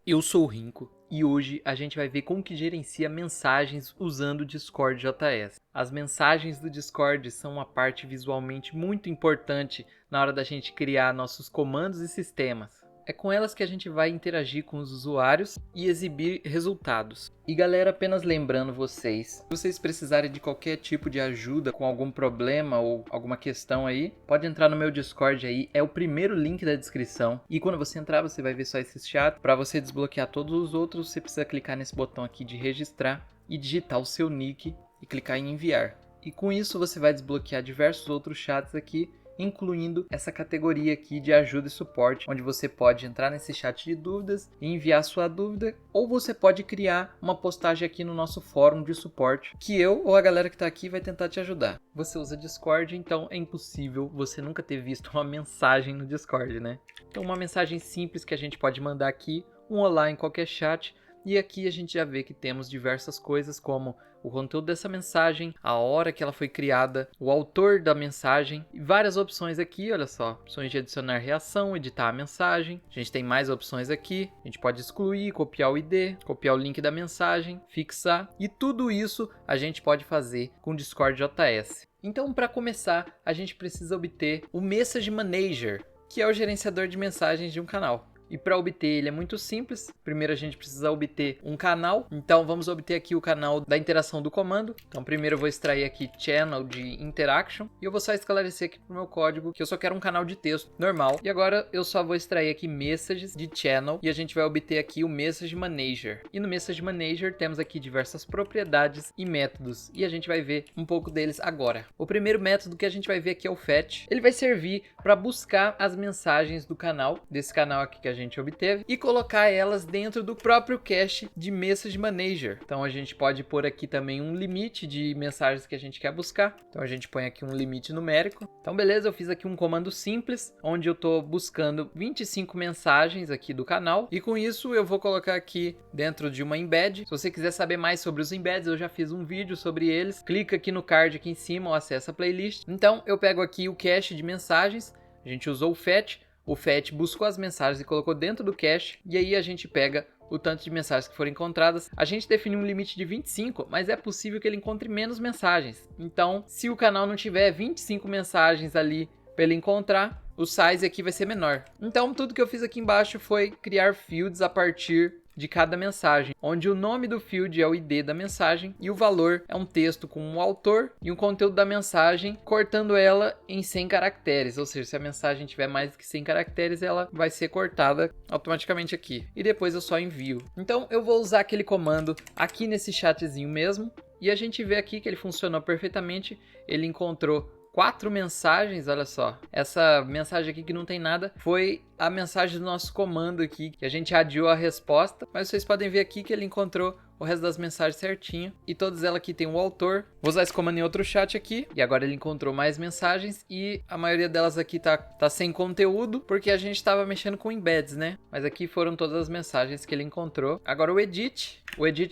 Eu sou o Rinco e hoje a gente vai ver como que gerencia mensagens usando o Discord JS. As mensagens do Discord são uma parte visualmente muito importante na hora da gente criar nossos comandos e sistemas. É com elas que a gente vai interagir com os usuários e exibir resultados. E galera, apenas lembrando vocês, se vocês precisarem de qualquer tipo de ajuda com algum problema ou alguma questão aí, pode entrar no meu Discord aí, é o primeiro link da descrição. E quando você entrar, você vai ver só esse chat. Para você desbloquear todos os outros, você precisa clicar nesse botão aqui de registrar e digitar o seu nick e clicar em enviar. E com isso você vai desbloquear diversos outros chats aqui, incluindo essa categoria aqui de ajuda e suporte, onde você pode entrar nesse chat de dúvidas e enviar sua dúvida, ou você pode criar uma postagem aqui no nosso fórum de suporte, que eu ou a galera que está aqui vai tentar te ajudar. Você usa Discord, então é impossível você nunca ter visto uma mensagem no Discord, né? Então uma mensagem simples que a gente pode mandar aqui, um olá em qualquer chat, e aqui a gente já vê que temos diversas coisas como o conteúdo dessa mensagem, a hora que ela foi criada, o autor da mensagem e várias opções aqui, olha só, opções de adicionar reação, editar a mensagem. A gente tem mais opções aqui, a gente pode excluir, copiar o ID, copiar o link da mensagem, fixar e tudo isso a gente pode fazer com o Discord JS. Então, para começar, a gente precisa obter o Message Manager, que é o gerenciador de mensagens de um canal. E para obter ele é muito simples. Primeiro a gente precisa obter um canal. Então vamos obter aqui o canal da interação do comando. Então primeiro eu vou extrair aqui channel de interaction. E eu vou só esclarecer aqui pro meu código que eu só quero um canal de texto normal. E agora eu só vou extrair aqui messages de channel. E a gente vai obter aqui o Message Manager. E no Message Manager temos aqui diversas propriedades e métodos. E a gente vai ver um pouco deles agora. O primeiro método que a gente vai ver aqui é o fetch. Ele vai servir para buscar as mensagens do canal. Desse canal aqui que a gente obteve e colocar elas dentro do próprio cache de Message Manager. Então a gente pode pôr aqui também um limite de mensagens que a gente quer buscar. Então a gente põe aqui um limite numérico. Então beleza, eu fiz aqui um comando simples, onde eu estou buscando 25 mensagens aqui do canal e com isso eu vou colocar aqui dentro de uma embed. Se você quiser saber mais sobre os embeds, eu já fiz um vídeo sobre eles. Clica aqui no card aqui em cima ou acessa a playlist. Então eu pego aqui o cache de mensagens, a gente usou o fetch. O fetch buscou as mensagens e colocou dentro do cache, e aí a gente pega o tanto de mensagens que foram encontradas. A gente definiu um limite de 25, mas é possível que ele encontre menos mensagens. Então, se o canal não tiver 25 mensagens ali para ele encontrar, o size aqui vai ser menor. Então, tudo que eu fiz aqui embaixo foi criar fields a partir de cada mensagem, onde o nome do field é o ID da mensagem e o valor é um texto com um autor e um conteúdo da mensagem, cortando ela em 100 caracteres, ou seja, se a mensagem tiver mais do que 100 caracteres, ela vai ser cortada automaticamente aqui, e depois eu só envio. Então eu vou usar aquele comando aqui nesse chatzinho mesmo, e a gente vê aqui que ele funcionou perfeitamente, ele encontrou 4 mensagens, olha só. Essa mensagem aqui que não tem nada foi a mensagem do nosso comando aqui, que a gente adiou a resposta, mas vocês podem ver aqui que ele encontrou o resto das mensagens certinho, e todas elas aqui tem o autor. Vou usar esse comando em outro chat aqui, e agora ele encontrou mais mensagens, e a maioria delas aqui tá sem conteúdo, porque a gente estava mexendo com embeds, né? Mas aqui foram todas as mensagens que ele encontrou. Agora o edit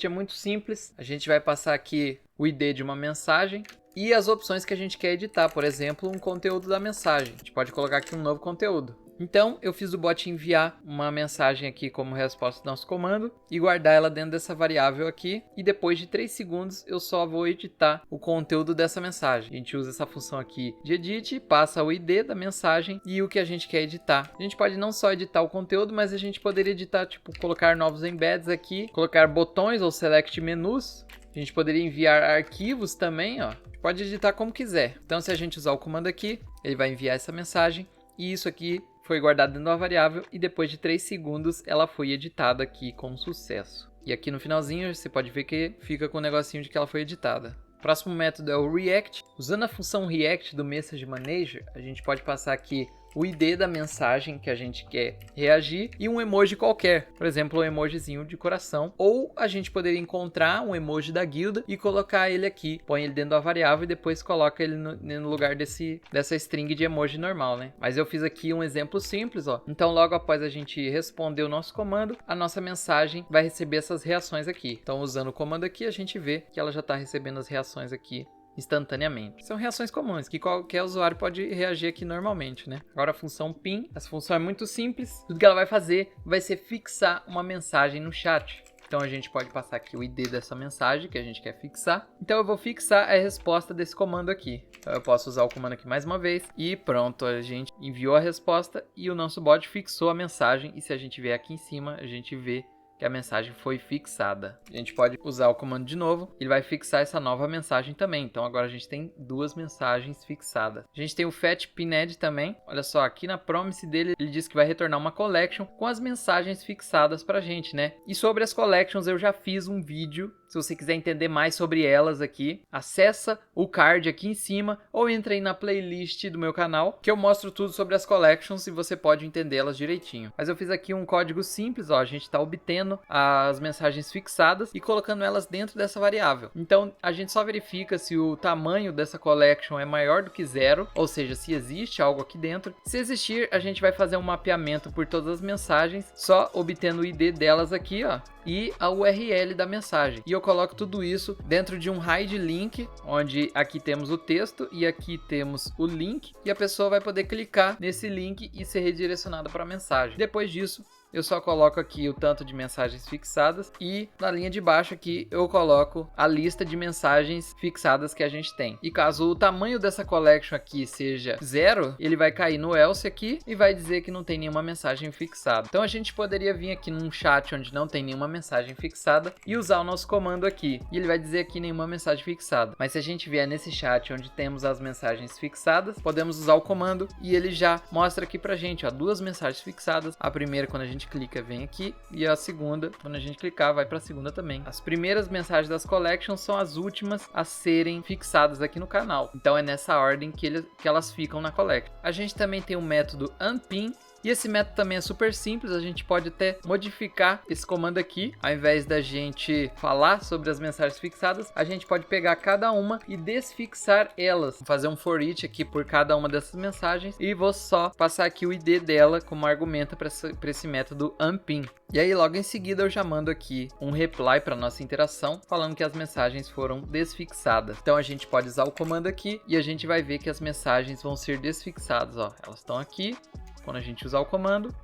é muito simples, a gente vai passar aqui o ID de uma mensagem, e as opções que a gente quer editar, por exemplo, um conteúdo da mensagem. A gente pode colocar aqui um novo conteúdo. Então, eu fiz o bot enviar uma mensagem aqui como resposta do nosso comando e guardar ela dentro dessa variável aqui. E depois de 3 segundos, eu só vou editar o conteúdo dessa mensagem. A gente usa essa função aqui de edit, passa o ID da mensagem e o que a gente quer editar. A gente pode não só editar o conteúdo, mas a gente poderia editar, tipo, colocar novos embeds aqui, colocar botões ou select menus. A gente poderia enviar arquivos também, ó. Pode editar como quiser. Então, se a gente usar o comando aqui, ele vai enviar essa mensagem e isso aqui foi guardado dentro da variável e depois de 3 segundos ela foi editada aqui com sucesso. E aqui no finalzinho você pode ver que fica com o negocinho de que ela foi editada. O próximo método é o React. Usando a função React do Message Manager, a gente pode passar aqui o ID da mensagem que a gente quer reagir e um emoji qualquer, por exemplo, um emojizinho de coração, ou a gente poderia encontrar um emoji da guilda e colocar ele aqui, põe ele dentro da variável e depois coloca ele no lugar dessa string de emoji normal, né? Mas eu fiz aqui um exemplo simples, ó. Então logo após a gente responder o nosso comando, a nossa mensagem vai receber essas reações aqui. Então usando o comando aqui, a gente vê que ela já está recebendo as reações aqui instantaneamente. São reações comuns que qualquer usuário pode reagir aqui normalmente, né? Agora a função PIN, essa função é muito simples. Tudo que ela vai fazer vai ser fixar uma mensagem no chat. Então a gente pode passar aqui o ID dessa mensagem que a gente quer fixar. Então eu vou fixar a resposta desse comando aqui. Então eu posso usar o comando aqui mais uma vez e pronto, a gente enviou a resposta e o nosso bot fixou a mensagem. E se a gente vier aqui em cima, a gente vê que a mensagem foi fixada. A gente pode usar o comando de novo, ele vai fixar essa nova mensagem também. Então agora a gente tem duas mensagens fixadas. A gente tem o fetch_pinned também. Olha só, aqui na promise dele, ele diz que vai retornar uma collection com as mensagens fixadas pra gente, né? E sobre as collections eu já fiz um vídeo. Se você quiser entender mais sobre elas aqui, acessa o card aqui em cima ou entra aí na playlist do meu canal, que eu mostro tudo sobre as collections e você pode entendê-las direitinho. Mas eu fiz aqui um código simples, ó, a gente está obtendo as mensagens fixadas e colocando elas dentro dessa variável. Então a gente só verifica se o tamanho dessa collection é maior do que 0, ou seja, se existe algo aqui dentro. Se existir, a gente vai fazer um mapeamento por todas as mensagens, só obtendo o ID delas aqui, ó, e a URL da mensagem. E eu coloco tudo isso dentro de um hide link, onde aqui temos o texto e aqui temos o link, e a pessoa vai poder clicar nesse link e ser redirecionada para a mensagem. Depois disso, eu só coloco aqui o tanto de mensagens fixadas e na linha de baixo aqui eu coloco a lista de mensagens fixadas que a gente tem. E caso o tamanho dessa collection aqui seja 0, ele vai cair no else aqui e vai dizer que não tem nenhuma mensagem fixada. Então a gente poderia vir aqui num chat onde não tem nenhuma mensagem fixada e usar o nosso comando aqui. E ele vai dizer aqui nenhuma mensagem fixada. Mas se a gente vier nesse chat onde temos as mensagens fixadas, podemos usar o comando e ele já mostra aqui pra gente, ó, duas mensagens fixadas. A primeira, quando a gente clica, vem aqui, e a segunda, quando a gente clicar, vai para a segunda também. As primeiras mensagens das collections são as últimas a serem fixadas aqui no canal. Então é nessa ordem que elas ficam na collection. A gente também tem o método unpin. E esse método também é super simples, a gente pode até modificar esse comando aqui. Ao invés da gente falar sobre as mensagens fixadas, a gente pode pegar cada uma e desfixar elas. Vou fazer um for each aqui por cada uma dessas mensagens e vou só passar aqui o ID dela como argumento para esse método unpin. E aí logo em seguida eu já mando aqui um reply para nossa interação falando que as mensagens foram desfixadas. Então a gente pode usar o comando aqui e a gente vai ver que as mensagens vão ser desfixadas. Ó, elas estão aqui. Quando a gente usar o comando,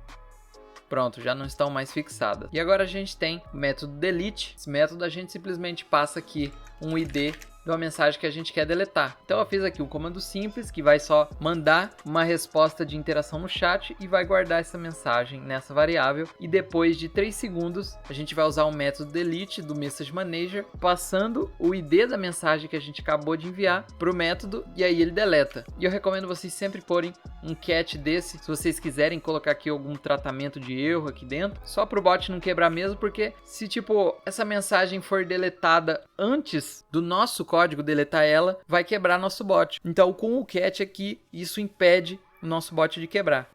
pronto, já não estão mais fixadas. E agora a gente tem o método delete. Esse método a gente simplesmente passa aqui um ID de uma mensagem que a gente quer deletar. Então eu fiz aqui um comando simples que vai só mandar uma resposta de interação no chat e vai guardar essa mensagem nessa variável. E depois de 3 segundos a gente vai usar o método delete do message manager, passando o ID da mensagem que a gente acabou de enviar para o método e aí ele deleta. E eu recomendo vocês sempre porem um catch desse, se vocês quiserem colocar aqui algum tratamento de erro aqui dentro, só para o bot não quebrar mesmo, porque se tipo essa mensagem for deletada antes do nosso código deletar ela, vai quebrar nosso bot. Então com o catch aqui, isso impede o nosso bot de quebrar.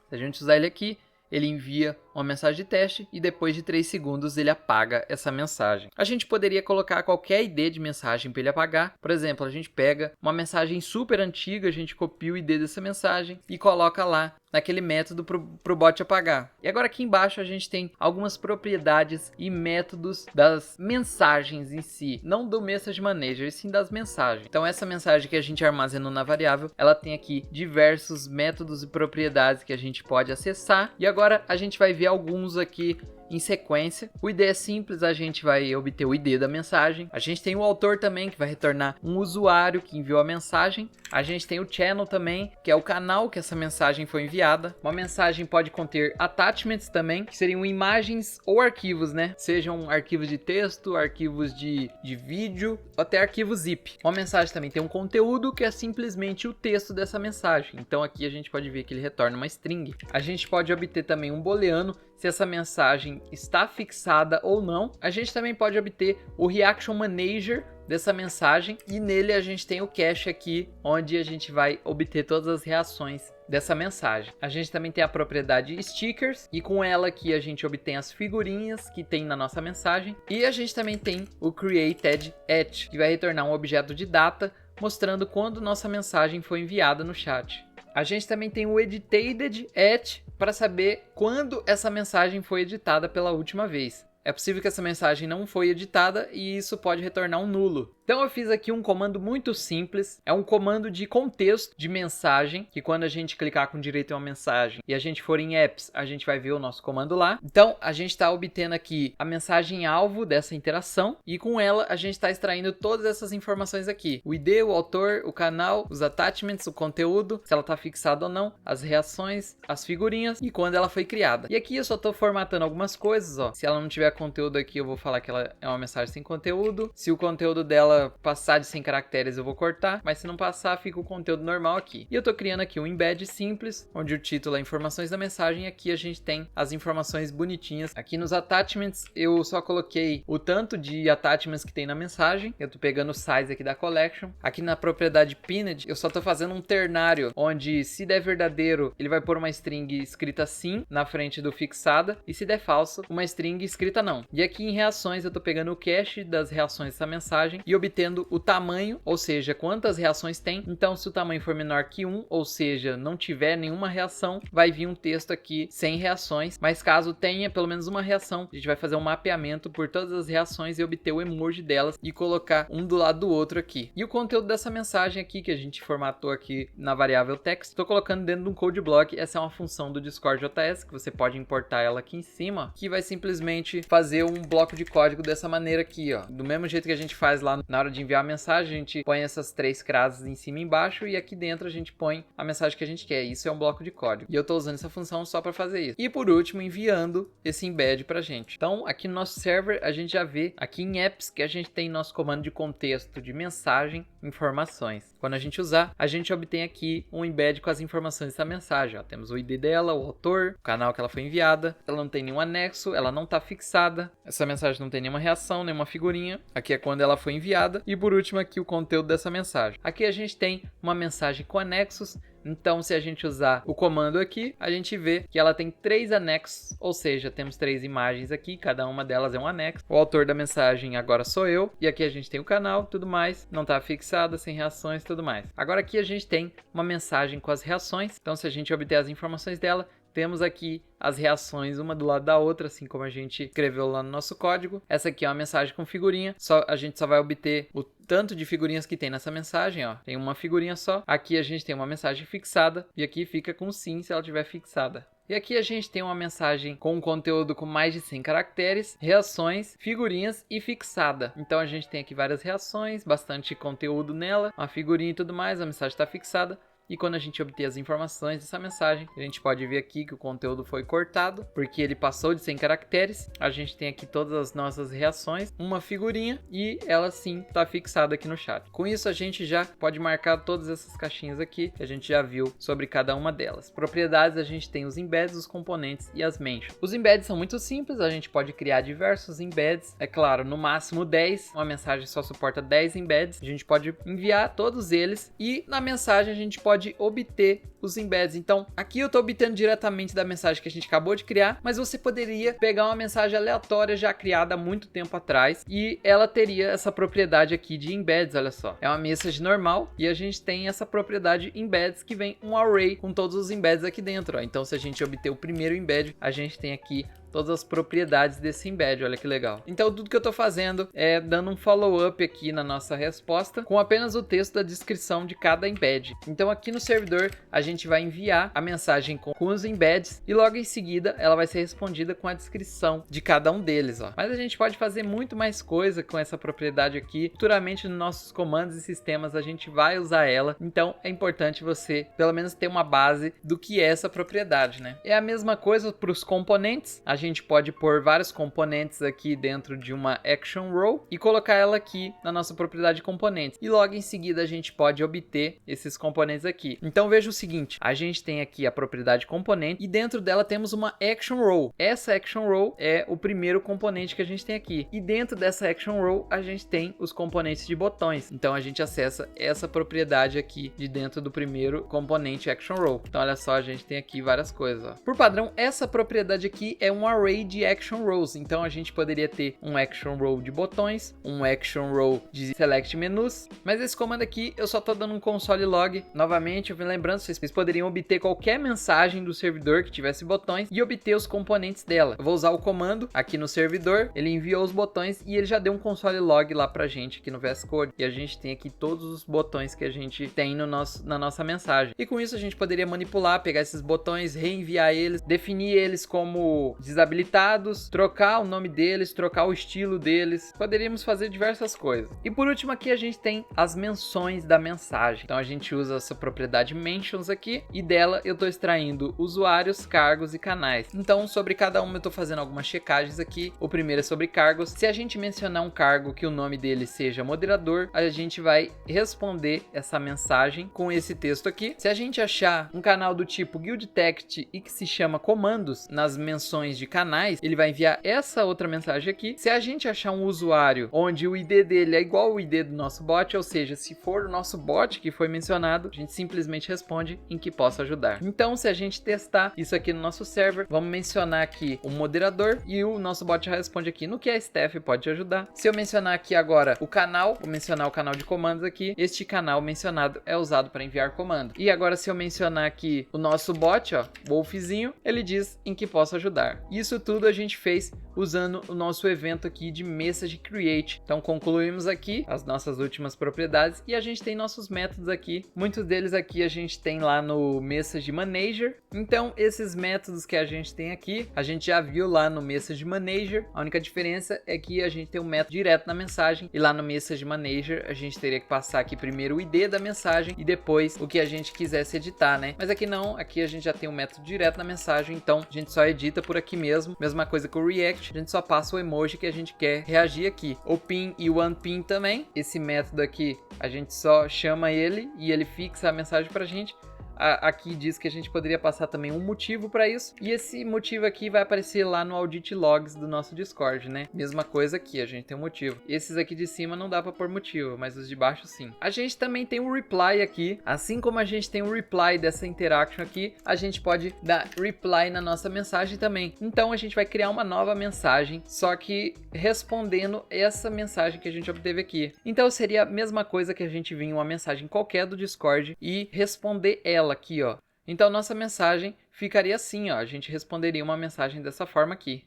Se a gente usar ele aqui, ele envia uma mensagem de teste e depois de 3 segundos ele apaga essa mensagem. A gente poderia colocar qualquer ID de mensagem para ele apagar. Por exemplo, a gente pega uma mensagem super antiga, a gente copia o ID dessa mensagem e coloca lá naquele método para o bot apagar. E agora aqui embaixo a gente tem algumas propriedades e métodos das mensagens em si, não do message manager, e sim das mensagens. Então essa mensagem que a gente armazenou na variável, ela tem aqui diversos métodos e propriedades que a gente pode acessar. E agora a gente vai ver alguns aqui em sequência. O ID é simples, a gente vai obter o ID da mensagem. A gente tem o autor também, que vai retornar um usuário que enviou a mensagem. A gente tem o channel também, que é o canal que essa mensagem foi enviada. Uma mensagem pode conter attachments também, que seriam imagens ou arquivos, né? Sejam arquivos de texto, arquivos de vídeo, ou até arquivos zip. Uma mensagem também tem um conteúdo, que é simplesmente o texto dessa mensagem. Então aqui a gente pode ver que ele retorna uma string. A gente pode obter também um booleano, se essa mensagem está fixada ou não. A gente também pode obter o Reaction Manager dessa mensagem e nele a gente tem o cache aqui, onde a gente vai obter todas as reações dessa mensagem. A gente também tem a propriedade stickers e com ela aqui a gente obtém as figurinhas que tem na nossa mensagem. E a gente também tem o created at, que vai retornar um objeto de data mostrando quando nossa mensagem foi enviada no chat. A gente também tem o edited at para saber quando essa mensagem foi editada pela última vez. é possível que essa mensagem não foi editada e isso pode retornar um nulo. Então eu fiz aqui um comando muito simples, é um comando de contexto de mensagem, que quando a gente clicar com direito em uma mensagem e a gente for em apps, a gente vai ver o nosso comando lá. Então a gente está obtendo aqui a mensagem alvo dessa interação e com ela a gente está extraindo todas essas informações aqui. O ID, o autor, o canal, os attachments, o conteúdo, se ela está fixada ou não, as reações, as figurinhas e quando ela foi criada. E aqui eu só estou formatando algumas coisas, ó. Se ela não tiver conteúdo aqui, eu vou falar que ela é uma mensagem sem conteúdo. Se o conteúdo dela passar de 100 caracteres, eu vou cortar, mas se não passar, fica o conteúdo normal aqui. E eu tô criando aqui um embed simples, onde o título é informações da mensagem e aqui a gente tem as informações bonitinhas. Aqui nos attachments, eu só coloquei o tanto de attachments que tem na mensagem. Eu tô pegando o size aqui da collection. Aqui na propriedade pinned, eu só tô fazendo um ternário, onde se der verdadeiro, ele vai pôr uma string escrita sim na frente do fixada, e se der falso, uma string escrita não. E aqui em reações, eu tô pegando o cache das reações dessa mensagem e obtendo o tamanho, ou seja, quantas reações tem. Então, se o tamanho for menor que 1, ou seja, não tiver nenhuma reação, vai vir um texto aqui sem reações. Mas caso tenha pelo menos uma reação, a gente vai fazer um mapeamento por todas as reações e obter o emoji delas e colocar um do lado do outro aqui. E o conteúdo dessa mensagem aqui, que a gente formatou aqui na variável text, estou colocando dentro de um code block. Essa é uma função do Discord.js, que você pode importar ela aqui em cima, que vai simplesmente fazer um bloco de código dessa maneira aqui, ó. Do mesmo jeito que a gente faz lá na hora de enviar a mensagem, a gente põe essas 3 frases em cima e embaixo e aqui dentro a gente põe a mensagem que a gente quer. Isso é um bloco de código. E eu estou usando essa função só para fazer isso. E por último, enviando esse embed para a gente. Então, aqui no nosso server, a gente já vê aqui em apps que a gente tem nosso comando de contexto de mensagem, informações. Quando a gente usar, a gente obtém aqui um embed com as informações dessa mensagem. Ó, temos o ID dela, o autor, o canal que ela foi enviada. Ela não tem nenhum anexo, ela não está fixada. Essa mensagem não tem nenhuma reação, nenhuma figurinha. Aqui é quando ela foi enviada. E por último aqui o conteúdo dessa mensagem. Aqui a gente tem uma mensagem com anexos. Então, se a gente usar o comando aqui, a gente vê que ela tem 3 anexos, ou seja, temos 3 imagens aqui, cada uma delas é um anexo. O autor da mensagem agora sou eu, e aqui a gente tem o canal, tudo mais, não está fixada, sem reações, tudo mais. Agora aqui a gente tem uma mensagem com as reações, então se a gente obter as informações dela, temos aqui as reações uma do lado da outra, assim como a gente escreveu lá no nosso código. Essa aqui é uma mensagem com figurinha, a gente só vai obter o tanto de figurinhas que tem nessa mensagem, ó. Tem uma figurinha só. Aqui a gente tem uma mensagem fixada e aqui fica com sim se ela estiver fixada. E aqui a gente tem uma mensagem com um conteúdo com mais de 100 caracteres, reações, figurinhas e fixada. Então a gente tem aqui várias reações, bastante conteúdo nela, uma figurinha e tudo mais, a mensagem está fixada. E quando a gente obter as informações dessa mensagem, a gente pode ver aqui que o conteúdo foi cortado, porque ele passou de 100 caracteres. A gente tem aqui todas as nossas reações, uma figurinha e ela sim está fixada aqui no chat. Com isso a gente já pode marcar todas essas caixinhas aqui, que a gente já viu sobre cada uma delas. Propriedades, a gente tem os embeds, os componentes e as mentions. Os embeds são muito simples, a gente pode criar diversos embeds. É claro, no máximo 10, uma mensagem só suporta 10 embeds. A gente pode enviar todos eles e na mensagem a gente pode obter os embeds. Então, aqui eu estou obtendo diretamente da mensagem que a gente acabou de criar, mas você poderia pegar uma mensagem aleatória já criada há muito tempo atrás e ela teria essa propriedade aqui de embeds, olha só. É uma message normal e a gente tem essa propriedade embeds que vem um array com todos os embeds aqui dentro, ó. Então, se a gente obter o primeiro embed, a gente tem aqui todas as propriedades desse embed, olha que legal. Então tudo que eu estou fazendo é dando um follow-up aqui na nossa resposta com apenas o texto da descrição de cada embed. Então aqui no servidor a gente vai enviar a mensagem com os embeds e logo em seguida ela vai ser respondida com a descrição de cada um deles, ó. Mas a gente pode fazer muito mais coisa com essa propriedade aqui. Futuramente nos nossos comandos e sistemas a gente vai usar ela, então é importante você pelo menos ter uma base do que é essa propriedade, né? É a mesma coisa para os componentes. A gente pode pôr vários componentes aqui dentro de uma action row e colocar ela aqui na nossa propriedade de componentes. E logo em seguida a gente pode obter esses componentes aqui. Então veja o seguinte, a gente tem aqui a propriedade componente e dentro dela temos uma action row. Essa action row é o primeiro componente que a gente tem aqui. E dentro dessa action row a gente tem os componentes de botões. Então a gente acessa essa propriedade aqui de dentro do primeiro componente action row. Então olha só, a gente tem aqui várias coisas, ó. Por padrão, essa propriedade aqui é um array de action rows. Então a gente poderia ter um action row de botões, um action row de select menus, mas esse comando aqui eu só tô dando um console log. Novamente, eu vim lembrando, vocês poderiam obter qualquer mensagem do servidor que tivesse botões e obter os componentes dela. Eu vou usar o comando aqui no servidor, ele enviou os botões e ele já deu um console log lá pra gente aqui no VS Code. E a gente tem aqui todos os botões que a gente tem na nossa mensagem. E com isso a gente poderia manipular, pegar esses botões, reenviar eles, definir eles como desabilitados, trocar o nome deles, trocar o estilo deles. Poderíamos fazer diversas coisas. E por último aqui a gente tem as menções da mensagem. Então a gente usa essa propriedade mentions aqui e dela eu estou extraindo usuários, cargos e canais. Então sobre cada uma eu estou fazendo algumas checagens aqui. O primeiro é sobre cargos. Se a gente mencionar um cargo que o nome dele seja moderador, a gente vai responder essa mensagem com esse texto aqui. Se a gente achar um canal do tipo guild text e que se chama comandos nas menções de canais, ele vai enviar essa outra mensagem aqui. Se a gente achar um usuário onde o ID dele é igual ao ID do nosso bot, ou seja, se for o nosso bot que foi mencionado, a gente simplesmente responde em que possa ajudar. Então, se a gente testar isso aqui no nosso server, vamos mencionar aqui o moderador e o nosso bot já responde aqui no que a Steph pode ajudar. Se eu mencionar aqui agora o canal, vou mencionar o canal de comandos aqui, este canal mencionado é usado para enviar comando. E agora se eu mencionar aqui o nosso bot, ó, Wolfzinho, ele diz em que posso ajudar. Isso tudo a gente fez usando o nosso evento aqui de message create. Então concluímos aqui as nossas últimas propriedades e a gente tem nossos métodos aqui. Muitos deles aqui a gente tem lá no message manager. Então esses métodos que a gente tem aqui, a gente já viu lá no message manager. A única diferença é que a gente tem um método direto na mensagem e lá no message manager a gente teria que passar aqui primeiro o ID da mensagem e depois o que a gente quisesse editar, né? Mas aqui não, aqui a gente já tem um método direto na mensagem, então a gente só edita por aqui mesmo. Mesma coisa que o React, a gente só passa o emoji que a gente quer reagir aqui. O pin e o unpin também, esse método aqui a gente só chama ele e ele fixa a mensagem pra gente. Aqui diz que a gente poderia passar também um motivo para isso. E esse motivo aqui vai aparecer lá no audit logs do nosso Discord, né? Mesma coisa aqui, a gente tem um motivo. Esses aqui de cima não dá para pôr motivo, mas os de baixo sim. A gente também tem um reply aqui. Assim como a gente tem um reply dessa interaction aqui, a gente pode dar reply na nossa mensagem também. Então a gente vai criar uma nova mensagem, só que respondendo essa mensagem que a gente obteve aqui. Então seria a mesma coisa que a gente vir uma mensagem qualquer do Discord e responder ela aqui, ó. Então nossa mensagem ficaria assim, ó. A gente responderia uma mensagem dessa forma aqui.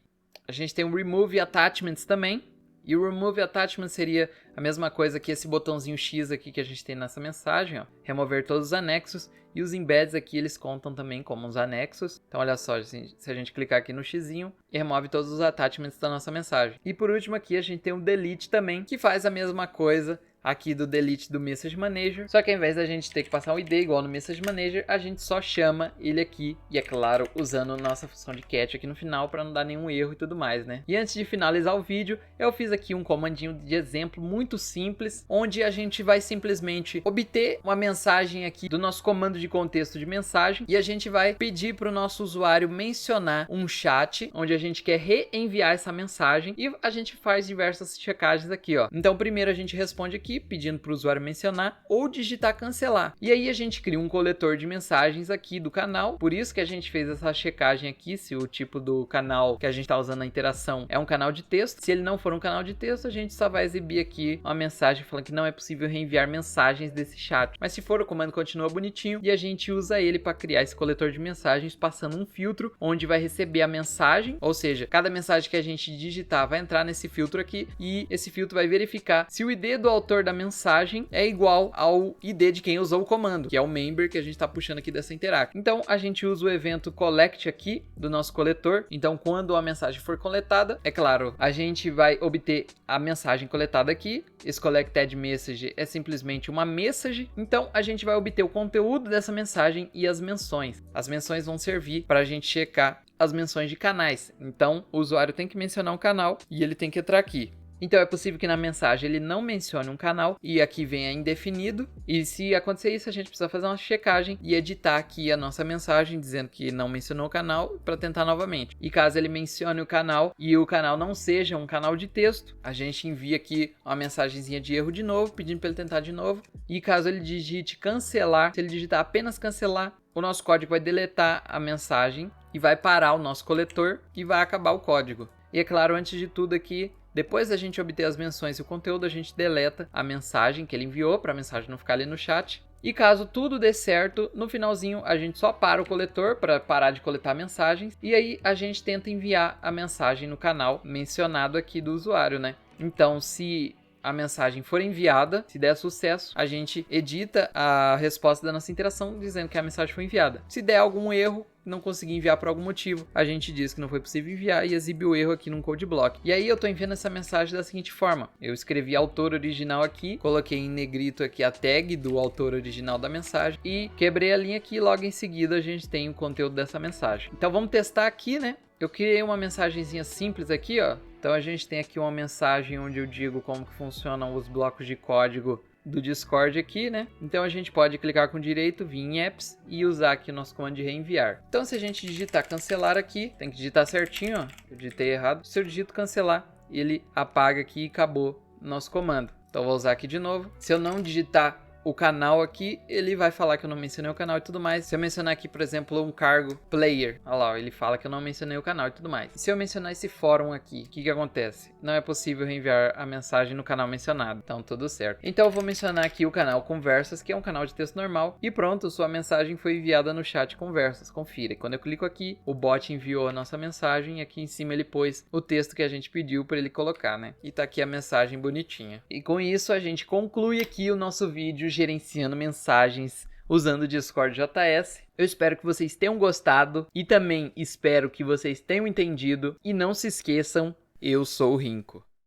A gente tem o remove attachments também. E o remove attachment seria a mesma coisa que esse botãozinho X aqui que a gente tem nessa mensagem, ó. Remover todos os anexos. E os embeds aqui eles contam também como os anexos. Então olha só, se a gente clicar aqui no xizinho e remove todos os attachments da nossa mensagem. E por último aqui a gente tem o delete também, que faz a mesma coisa aqui do delete do Message Manager, só que ao invés da gente ter que passar um ID igual no Message Manager, a gente só chama ele aqui, e é claro, usando nossa função de catch aqui no final para não dar nenhum erro e tudo mais, né? E antes de finalizar o vídeo, eu fiz aqui um comandinho de exemplo muito simples, onde a gente vai simplesmente obter uma mensagem aqui do nosso comando de contexto de mensagem, e a gente vai pedir para o nosso usuário mencionar um chat, onde a gente quer reenviar essa mensagem, e a gente faz diversas checagens aqui, ó. Então primeiro a gente responde aqui, pedindo para o usuário mencionar ou digitar cancelar. E aí a gente cria um coletor de mensagens aqui do canal. Por isso que a gente fez essa checagem aqui, se o tipo do canal que a gente está usando na interação é um canal de texto. Se ele não for um canal de texto, a gente só vai exibir aqui uma mensagem falando que não é possível reenviar mensagens desse chat. Mas se for, o comando continua bonitinho e a gente usa ele para criar esse coletor de mensagens passando um filtro onde vai receber a mensagem, ou seja, cada mensagem que a gente digitar vai entrar nesse filtro aqui e esse filtro vai verificar se o ID do autor da mensagem é igual ao ID de quem usou o comando, que é o member que a gente está puxando aqui dessa interact. Então a gente usa o evento collect aqui do nosso coletor. Então quando a mensagem for coletada, é claro, a gente vai obter a mensagem coletada aqui. Esse collected message é simplesmente uma message. Então a gente vai obter o conteúdo dessa mensagem e as menções. As menções vão servir para a gente checar as menções de canais. Então o usuário tem que mencionar um canal e ele tem que entrar aqui. Então é possível que na mensagem ele não mencione um canal e aqui venha indefinido, e se acontecer isso a gente precisa fazer uma checagem e editar aqui a nossa mensagem dizendo que não mencionou o canal para tentar novamente. E caso ele mencione o canal e o canal não seja um canal de texto, a gente envia aqui uma mensagenzinha de erro de novo, pedindo para ele tentar de novo. E caso ele digite cancelar, se ele digitar apenas cancelar, o nosso código vai deletar a mensagem e vai parar o nosso coletor e vai acabar o código. E é claro, antes de tudo aqui, depois da gente obter as menções e o conteúdo, a gente deleta a mensagem que ele enviou para a mensagem não ficar ali no chat. E caso tudo dê certo, no finalzinho a gente só para o coletor para parar de coletar mensagens e aí a gente tenta enviar a mensagem no canal mencionado aqui do usuário, né? Então, se a mensagem for enviada, se der sucesso, a gente edita a resposta da nossa interação dizendo que a mensagem foi enviada. Se der algum erro, não conseguir enviar por algum motivo, a gente diz que não foi possível enviar e exibe o erro aqui num code block. E aí eu tô enviando essa mensagem da seguinte forma: eu escrevi autor original aqui, coloquei em negrito aqui a tag do autor original da mensagem e quebrei a linha aqui e logo em seguida a gente tem o conteúdo dessa mensagem. Então vamos testar aqui, né? Eu criei uma mensagenzinha simples aqui, ó. Então a gente tem aqui uma mensagem onde eu digo como que funcionam os blocos de código do Discord aqui, né? Então a gente pode clicar com direito, vir em apps e usar aqui o nosso comando de reenviar. Então se a gente digitar cancelar aqui, tem que digitar certinho, ó. Eu digitei errado. Se eu digito cancelar, ele apaga aqui e acabou o nosso comando. Então eu vou usar aqui de novo. Se eu não digitar o canal aqui, ele vai falar que eu não mencionei o canal e tudo mais. Se eu mencionar aqui, por exemplo, um cargo player, olha lá, ele fala que eu não mencionei o canal e tudo mais. Se eu mencionar esse fórum aqui, o que acontece? Não é possível reenviar a mensagem no canal mencionado, então tudo certo. Então eu vou mencionar aqui o canal Conversas, que é um canal de texto normal, e pronto, sua mensagem foi enviada no chat Conversas, confira. E quando eu clico aqui, o bot enviou a nossa mensagem e aqui em cima ele pôs o texto que a gente pediu para ele colocar, né? E tá aqui a mensagem bonitinha. E com isso a gente conclui aqui o nosso vídeo gerenciando mensagens usando o Discord JS. Eu espero que vocês tenham gostado e também espero que vocês tenham entendido. E não se esqueçam, eu sou o Rinco.